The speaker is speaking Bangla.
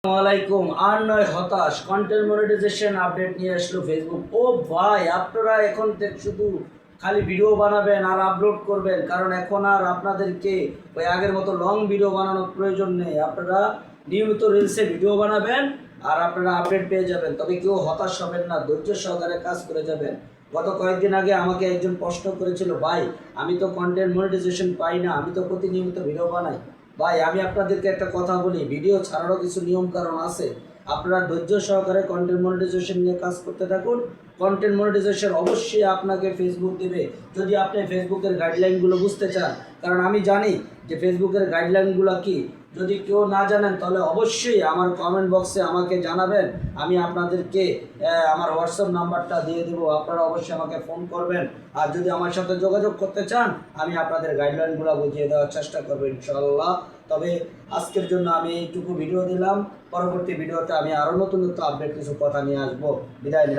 আসসালামাইকুম। আর নয় হতাশ, কন্টেন্ট মনিটাইজেশন আপডেট নিয়ে আসলো ফেসবুক। ও ভাই, আপনারা এখন শুধু খালি ভিডিও বানাবেন আর আপলোড করবেন, কারণ এখন আর আপনাদেরকে ওই আগের মতো লং ভিডিও বানানোর প্রয়োজন নেই। আপনারা নিয়মিত রিলসে ভিডিও বানাবেন আর আপনারা আপডেট পেয়ে যাবেন। তবে কেউ হতাশ হবেন না, ধৈর্য সহকারে কাজ করে যাবেন। গত কয়েকদিন আগে আমাকে একজন প্রশ্ন করেছিল, ভাই আমি তো কন্টেন্ট মনিটাইজেশন পাই না, আমি তো প্রতিনিয়মিত ভিডিও বানাই। ভাই আমি আপনাদেরকে একটা কথা বলি, ভিডিও ছাড়ারও কিছু নিয়ম কারণ আছে। আপনারা ধৈর্য সহকারে কন্টেন্ট মনিটাইজেশন নিয়ে কাজ করতে থাকুন। কন্টেন্ট মনিটাইজেশন অবশ্যই আপনাকে ফেসবুক দেবে, যদি আপনি ফেসবুকের গাইডলাইনগুলো বুঝতে চান। কারণ আমি জানি যে ফেসবুকের গাইডলাইনগুলো কি। যদি কেউ না জানেন তাহলে অবশ্যই আমার কমেন্ট বক্সে আমাকে জানাবেন। আমি আপনাদেরকে আমার হোয়াটসঅ্যাপ নাম্বারটা দিয়ে দেবো, আপনারা অবশ্যই আমাকে ফোন করবেন। আর যদি আমার সাথে যোগাযোগ করতে চান, আমি আপনাদের গাইডলাইনগুলো বুঝিয়ে দেওয়ার চেষ্টা করবো ইনশাআল্লাহ। তবে আজকের জন্য আমি এইটুকু ভিডিও দিলাম। পরবর্তী ভিডিওতে আমি আরও নতুন নতুন আপডেট কিছু কথা নিয়ে আসবো। বিদায় নিলাম।